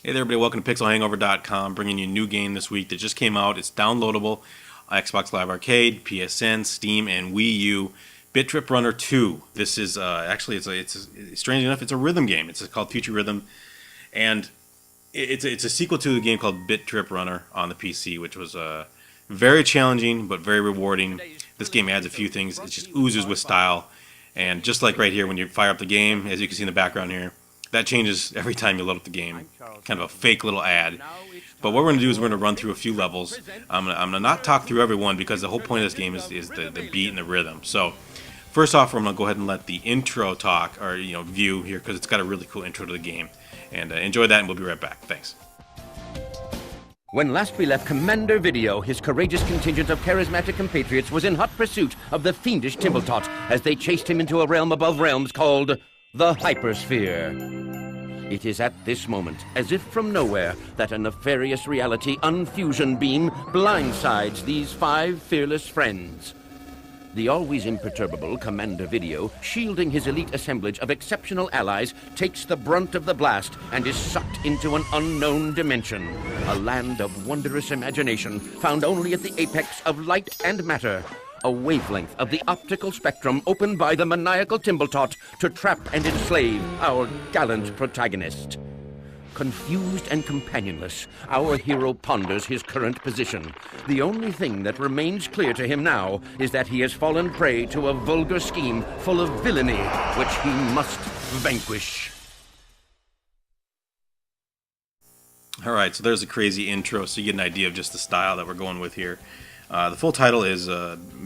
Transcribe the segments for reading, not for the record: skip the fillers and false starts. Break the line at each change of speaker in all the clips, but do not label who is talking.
Hey there, everybody. Welcome to PixelHangover.com, bringing you a new game this week that just came out. It's downloadable. Xbox Live Arcade, PSN, Steam, and Wii U. Bit.Trip Runner 2. This is actually, strange enough, it's a rhythm game. It's called Future Rhythm, and it's a sequel to a game called Bit.Trip Runner on the PC, which was very challenging but very rewarding. This game adds a few things. It just oozes with style, and just like right here when you fire up the game, as you can see in the background here, that changes every time you load up the game. Kind of a fake little ad. But what we're going to do is we're going to run through a few levels. I'm going to not talk through every one because the whole point of this game is the beat and the rhythm. So first off, I'm going to go ahead and let the intro talk, or view here, because it's got a really cool intro to the game. And enjoy that, and we'll be right back. Thanks.
When last we left Commander Video, his courageous contingent of charismatic compatriots was in hot pursuit of the fiendish Timbletot as they chased him into a realm above realms called the Hypersphere. It is at this moment, as if from nowhere, that a nefarious reality unfusion beam blindsides these five fearless friends. The always imperturbable Commander Video, shielding his elite assemblage of exceptional allies, takes the brunt of the blast and is sucked into an unknown dimension. A land of wondrous imagination, found only at the apex of light and matter. A wavelength of the optical spectrum opened by the maniacal Timbletot to trap and enslave our gallant protagonist. Confused and companionless, our hero ponders his current position. The only thing that remains clear to him now is that he has fallen prey to a vulgar scheme full of villainy, which he must vanquish.
All right, so there's a crazy intro, so you get an idea of just the style that we're going with here. The full title is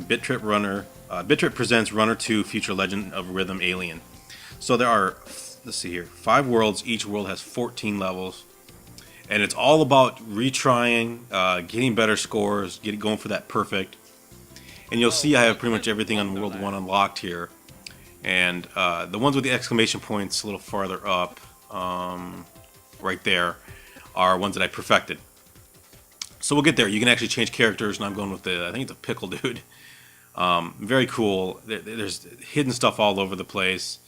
Bit.Trip Runner. Bit.Trip presents Runner 2: Future Legend of Rhythm Alien. So there are, let's see here, 5 worlds. Each world has 14 levels, and it's all about retrying, getting better scores, going for that perfect. And you'll see I have pretty much everything on World 1 unlocked here. And the ones with the exclamation points a little farther up, right there, are ones that I perfected. So we'll get there. You can actually change characters, and I'm going with I think it's a pickle dude. Very cool. There's hidden stuff all over the place.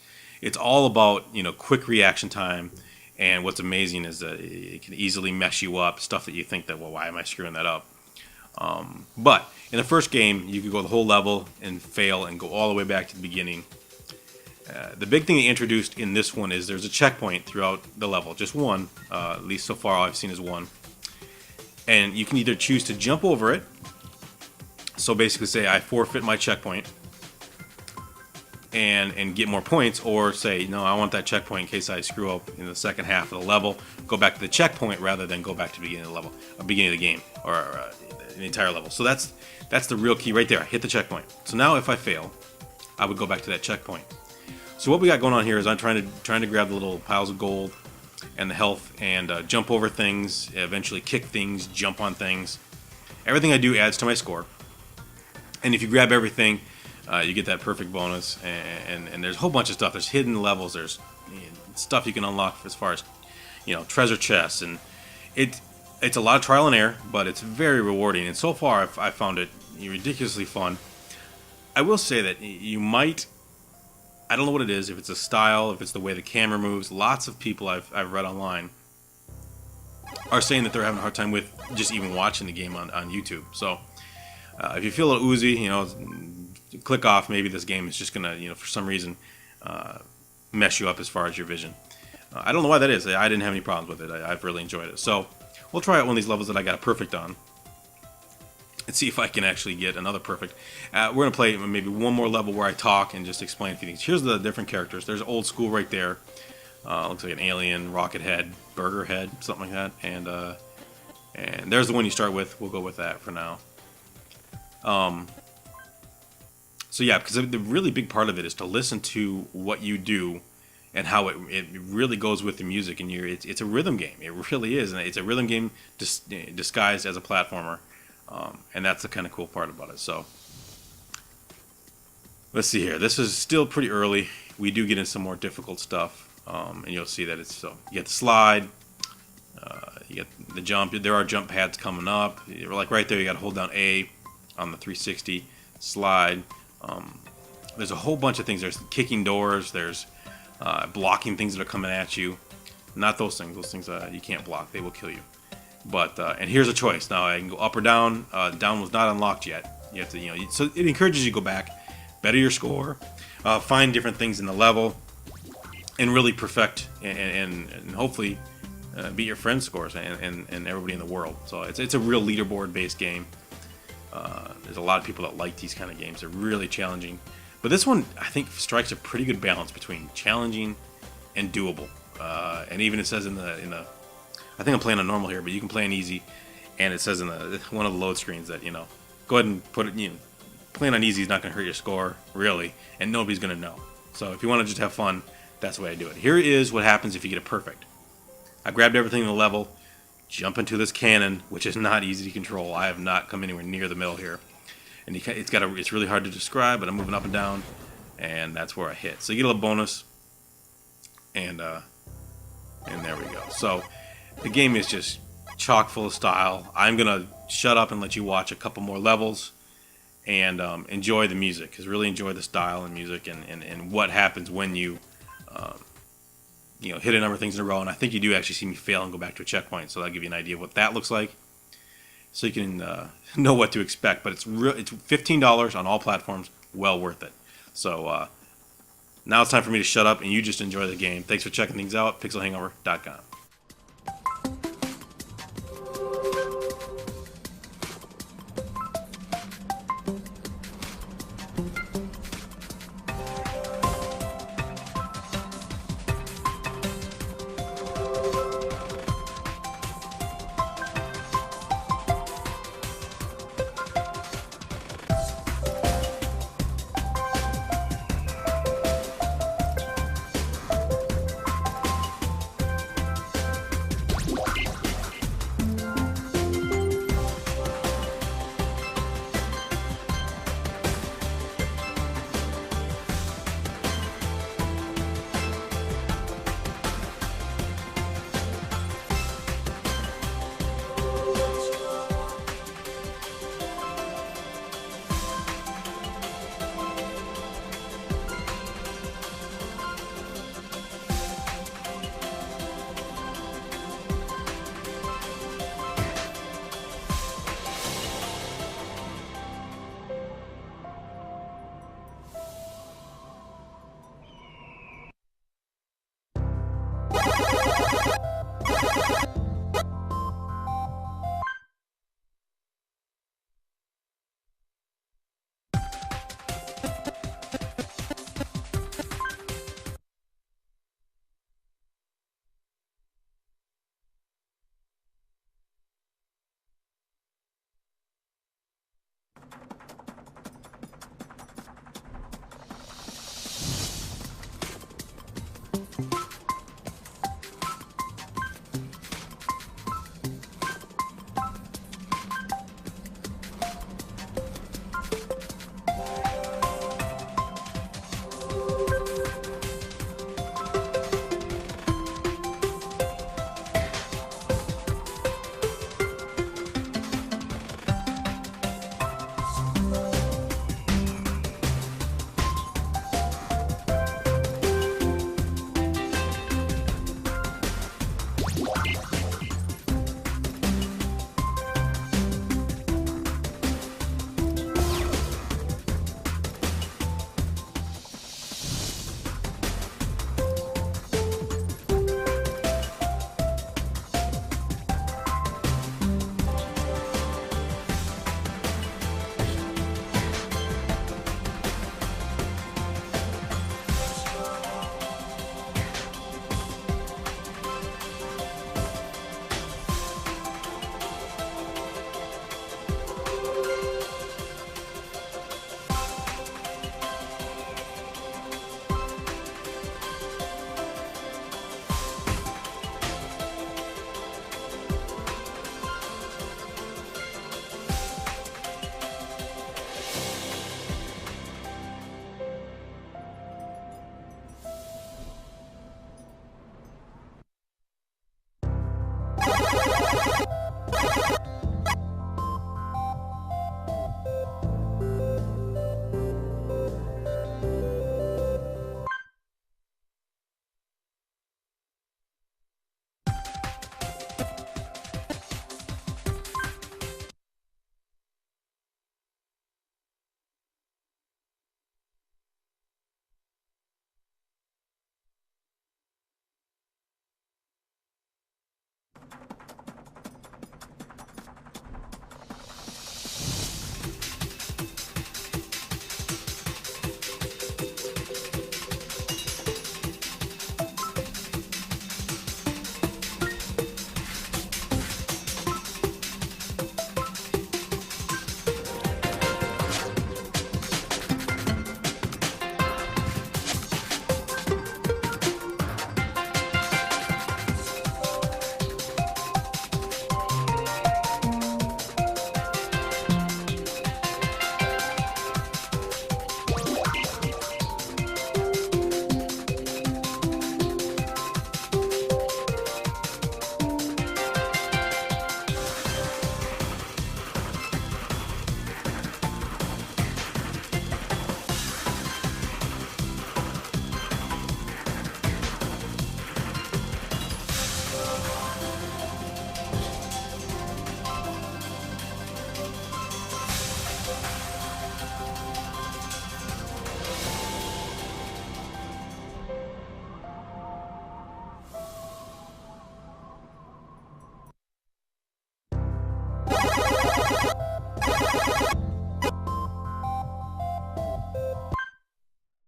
It's all about, quick reaction time, and what's amazing is that it can easily mess you up, stuff that you think that, well, why am I screwing that up? But in the first game, you could go the whole level and fail and go all the way back to the beginning. The big thing they introduced in this one is there's a checkpoint throughout the level, just one, at least so far all I've seen is one. And you can either choose to jump over it, so basically say I forfeit my checkpoint and get more points, or say no, I want that checkpoint in case I screw up in the second half of the level, go back to the checkpoint rather than go back to the beginning of the level, beginning of the game, or the entire level. So that's the real key right there. I hit the checkpoint. So now if I fail, I would go back to that checkpoint. So what we got going on here is I'm trying to grab the little piles of gold and the health, and jump over things, eventually kick things, jump on things. Everything I do adds to my score. And if you grab everything, you get that perfect bonus. And there's a whole bunch of stuff. There's hidden levels. There's stuff you can unlock as far as treasure chests, and it's a lot of trial and error, but it's very rewarding. And so far, I found it ridiculously fun. I will say that you might. I don't know what it is, if it's a style, if it's the way the camera moves. Lots of people I've read online are saying that they're having a hard time with just even watching the game on YouTube. So if you feel a little oozy, click off. Maybe this game is just going to, for some reason, mess you up as far as your vision. I don't know why that is. I didn't have any problems with it. I've really enjoyed it. So we'll try out one of these levels that I got a perfect on. And see if I can actually get another perfect. We're going to play maybe one more level where I talk and just explain a few things. Here's the different characters. There's old school right there. Looks like an alien, rocket head, burger head, something like that. And there's the one you start with. We'll go with that for now. So yeah, because the really big part of it is to listen to what you do and how it really goes with the music. And it's a rhythm game. It really is. And it's a rhythm game disguised as a platformer. And that's the kind of cool part about it. So let's see here. This is still pretty early. We do get into some more difficult stuff, and you'll see that it's so. You get the slide, you get the jump. There are jump pads coming up. Like right there, you got to hold down A on the 360 slide. There's a whole bunch of things. There's kicking doors. There's blocking things that are coming at you. Not those things. Those things you can't block. They will kill you. But and here's a choice. Now I can go up or down. Down was not unlocked yet. You have to, so it encourages you to go back, better your score, find different things in the level, and really perfect and hopefully beat your friends' scores and everybody in the world. So it's a real leaderboard based game. There's a lot of people that like these kind of games. They're really challenging. But this one, I think, strikes a pretty good balance between challenging and doable. And even it says in the I think I'm playing on normal here, but you can play on easy. And it says in one of the load screens that, go ahead and put it, playing on easy is not going to hurt your score, really. And nobody's going to know. So if you want to just have fun, that's the way I do it. Here is what happens if you get it perfect. I grabbed everything in the level, jump into this cannon, which is not easy to control. I have not come anywhere near the middle here. And it's really hard to describe, but I'm moving up and down, and that's where I hit. So you get a little bonus, and there we go. So the game is just chock full of style. I'm gonna shut up and let you watch a couple more levels, and enjoy the music, because really enjoy the style and music, and what happens when you hit a number of things in a row. And I think you do actually see me fail and go back to a checkpoint, so that'll give you an idea of what that looks like, so you can know what to expect. But it's $15 on all platforms, well worth it. So now it's time for me to shut up and you just enjoy the game. Thanks for checking things out. PixelHangover.com.